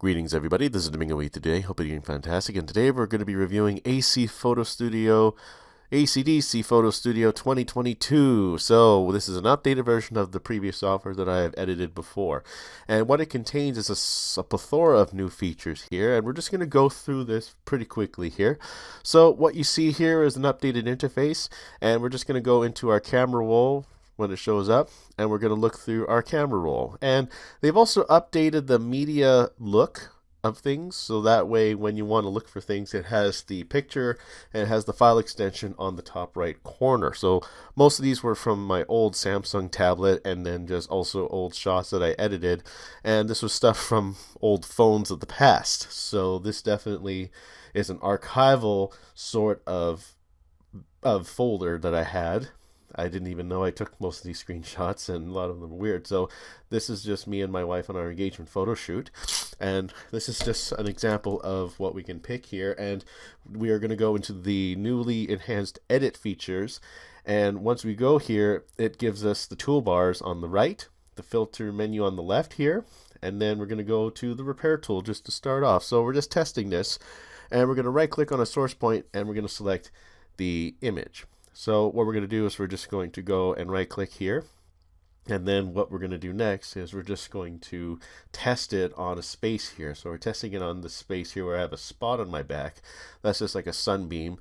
Greetings everybody, this is Domingo today. Hope you're doing fantastic, and today we're going to be reviewing AC Photo Studio, ACDSee Photo Studio 2022. So this is an updated version of the previous software that I have edited before. And what it contains is a plethora of new features here, and we're just going to go through this pretty quickly here. So what you see here is an updated interface, and we're just going to go into our camera roll when it shows up, and we're going to look through our camera roll. And they've also updated the media look of things, so that way when you want to look for things, it has the picture and it has the file extension on the top right corner. So most of these were from my old Samsung tablet, and then just also old shots that I edited, and this was stuff from old phones of the past. So this definitely is an archival sort of folder that I had. I didn't even know I took most of these screenshots, and a lot of them are weird. So this is just me and my wife on our engagement photo shoot, and this is just an example of what we can pick here. And we are going to go into the newly enhanced edit features, and once we go here, it gives us the toolbars on the right, the filter menu on the left here, and then we're going to go to the repair tool just to start off. So we're just testing this, and we're going to right click on a source point, and we're going to select the image. So what we're going to do is we're just going to go and right click here, and then what we're going to do next is we're just going to test it on a space here. So we're testing it on the space here where I have a spot on my back. That's just like a sunbeam,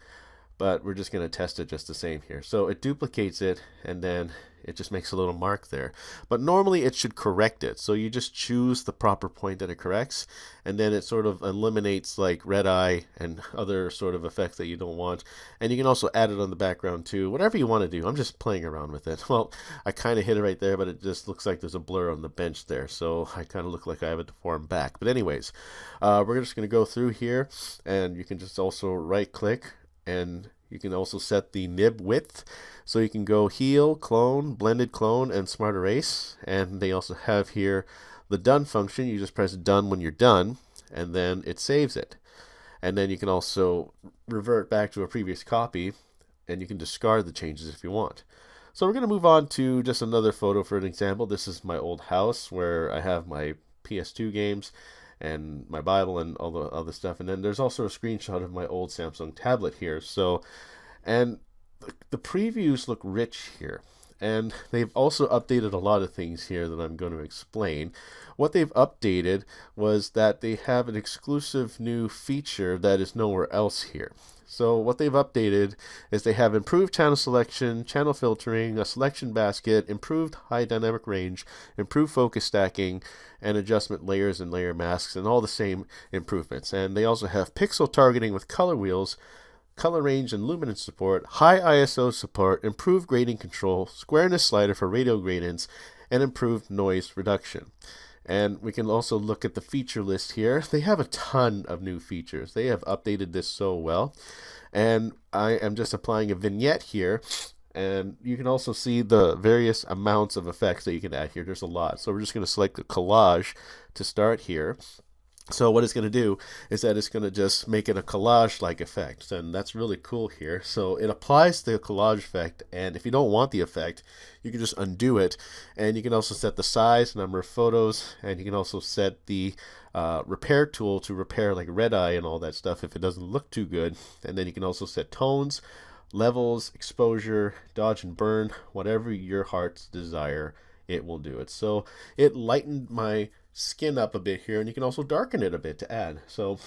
but we're just going to test it just the same here. So it duplicates it, and then it just makes a little mark there. But normally it should correct it. So you just choose the proper point that it corrects, and then it sort of eliminates like red eye and other sort of effects that you don't want. And you can also add it on the background too, whatever you want to do. I'm just playing around with it. Well, I kind of hit it right there, but it just looks like there's a blur on the bench there. So I kind of look like I have a deformed back. But anyways, we're just going to go through here, and you can just also right click, and you can also set the nib width. So you can go heal, clone, blended clone, and smart erase. And they also have here the done function. You just press done when you're done, and then it saves it. And then you can also revert back to a previous copy, and you can discard the changes if you want. So we're going to move on to just another photo for an example. This is my old house where I have my PS2 games and my Bible and all the other stuff. And then there's also a screenshot of my old Samsung tablet here. So, and the previews look rich here. And they've also updated a lot of things here that I'm going to explain. What they've updated was that they have an exclusive new feature that is nowhere else here. So what they've updated is they have improved channel selection, channel filtering, a selection basket, improved high dynamic range, improved focus stacking, and adjustment layers and layer masks, and all the same improvements. And they also have pixel targeting with color wheels, color range and luminance support, high ISO support, improved grading control, squareness slider for radial gradients, and improved noise reduction. And we can also look at the feature list here. They have a ton of new features. They have updated this so well. And I am just applying a vignette here. And you can also see the various amounts of effects that you can add here. There's a lot. So we're just going to select the collage to start here. So what it's going to do is that it's going to just make it a collage-like effect, and that's really cool here. So it applies the collage effect, and if you don't want the effect, you can just undo it. And you can also set the size, number of photos, and you can also set the repair tool to repair like red eye and all that stuff if it doesn't look too good. And then you can also set tones, levels, exposure, dodge and burn, whatever your heart's desire, it will do it. So it lightened my skin up a bit here, and you can also darken it a bit to add. So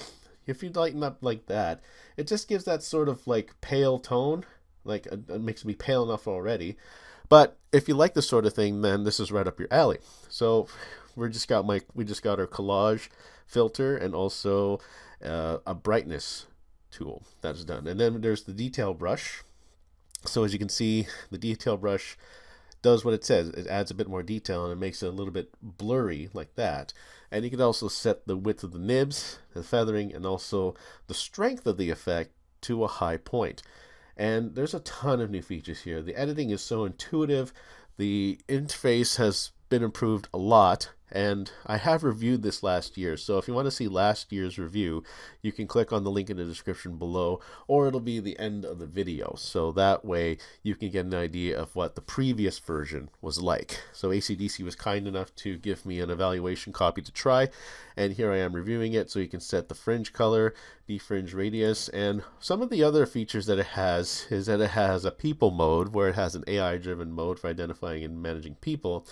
if you lighten up like that, it just gives that sort of like pale tone, like it makes me pale enough already. But if you like this sort of thing, then this is right up your alley. So we just got our collage filter, and also a brightness tool that's done. And then there's the detail brush. So as you can see, the detail brush does what it says. It adds a bit more detail, and it makes it a little bit blurry like that. And you can also set the width of the nibs, the feathering, and also the strength of the effect to a high point. And there's a ton of new features here. The editing is so intuitive. The interface has been improved a lot, and I have reviewed this last year. So if you want to see last year's review, you can click on the link in the description below, or it'll be the end of the video. So that way you can get an idea of what the previous version was like. So ACDSee was kind enough to give me an evaluation copy to try, and here I am reviewing it. So you can set the fringe color, the fringe radius, and some of the other features that it has is that it has a people mode where it has an AI driven mode for identifying and managing people,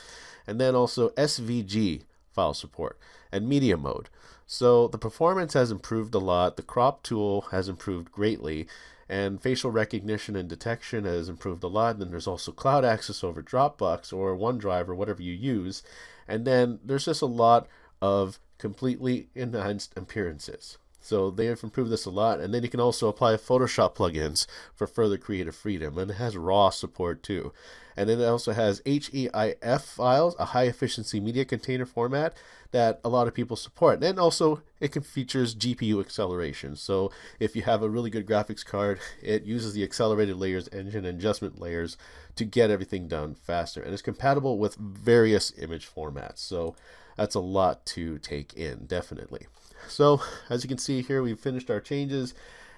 and then also SVG file support and media mode. So the performance has improved a lot, the crop tool has improved greatly, and facial recognition and detection has improved a lot. And then there's also cloud access over Dropbox or OneDrive or whatever you use, and then there's just a lot of completely enhanced appearances. So they have improved this a lot, and then you can also apply Photoshop plugins for further creative freedom, and it has RAW support too. And then it also has HEIF files, a high efficiency media container format that a lot of people support. And then also it features GPU acceleration. So if you have a really good graphics card, it uses the accelerated layers engine and adjustment layers to get everything done faster. And it's compatible with various image formats. So that's a lot to take in, definitely. So as you can see here, we've finished our changes,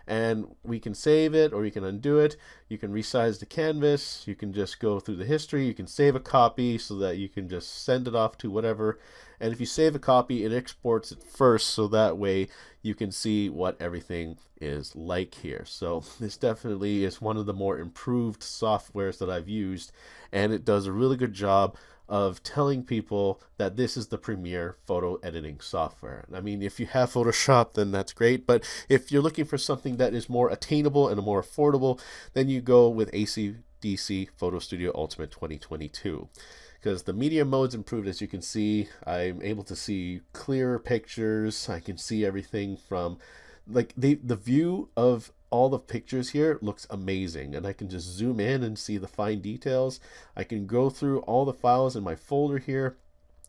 and we can save it or you can undo it. You can resize the canvas, you can just go through the history, you can save a copy so that you can just send it off to whatever. And if you save a copy, it exports it first, so that way you can see what everything is like here. So this definitely is one of the more improved softwares that I've used, and it does a really good job of telling people that this is the premier photo editing software. I mean, if you have Photoshop, then that's great, but if you're looking for something that is more attainable and more affordable, then you go with ACDSee Photo Studio Ultimate 2022. Because the media mode's improved, as you can see. I'm able to see clearer pictures. I can see everything from, like, the view of all the pictures here looks amazing, and I can just zoom in and see the fine details. I can go through all the files in my folder here.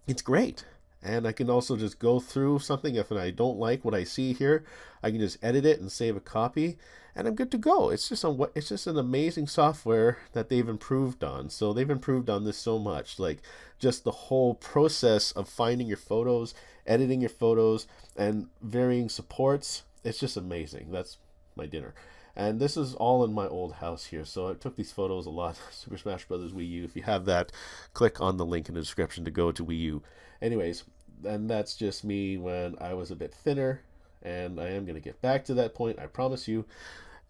It's great. And I can also just go through something. If I don't like what I see here, I can just edit it and save a copy, and I'm good to go. It's just an amazing software that they've improved on. So they've improved on this so much, like just the whole process of finding your photos, editing your photos, and varying supports. It's just amazing. That's my dinner. And this is all in my old house here, so I took these photos a lot. Super Smash Brothers Wii U. If you have that, click on the link in the description to go to Wii U. Anyways, and that's just me when I was a bit thinner, and I am going to get back to that point, I promise you.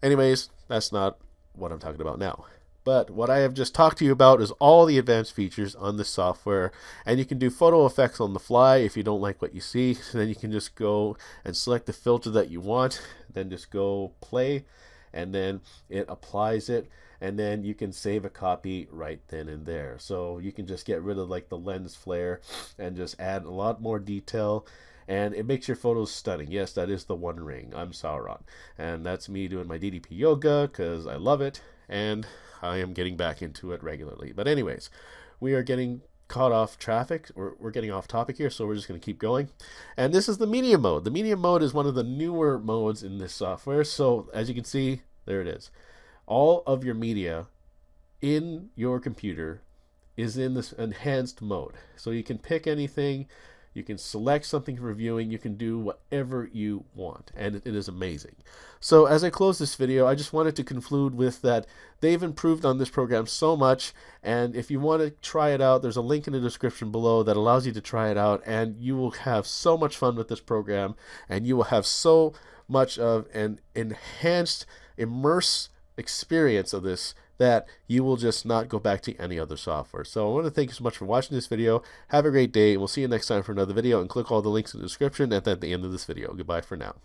Anyways, that's not what I'm talking about now. But what I have just talked to you about is all the advanced features on this software, and you can do photo effects on the fly if you don't like what you see. So then you can just go and select the filter that you want, then just go play, and then it applies it, and then you can save a copy right then and there. So you can just get rid of like the lens flare and just add a lot more detail, and it makes your photos stunning. Yes, that is the One Ring. I'm Sauron, and that's me doing my DDP yoga because I love it, and I am getting back into it regularly. But anyways, we are getting caught off traffic, or we're getting off topic here, so we're just going to keep going. And this is the media mode. The media mode is one of the newer modes in this software. So as you can see, there it is. All of your media in your computer is in this enhanced mode. So you can pick anything, you can select something for viewing, you can do whatever you want, and it is amazing. So as I close this video, I just wanted to conclude with that they've improved on this program so much, and if you want to try it out, there's a link in the description below that allows you to try it out, and you will have so much fun with this program, and you will have so much of an enhanced, immersive experience of this that you will just not go back to any other software. So I want to thank you so much for watching this video. Have a great day, and we'll see you next time for another video, and click all the links in the description and at the end of this video. Goodbye for now.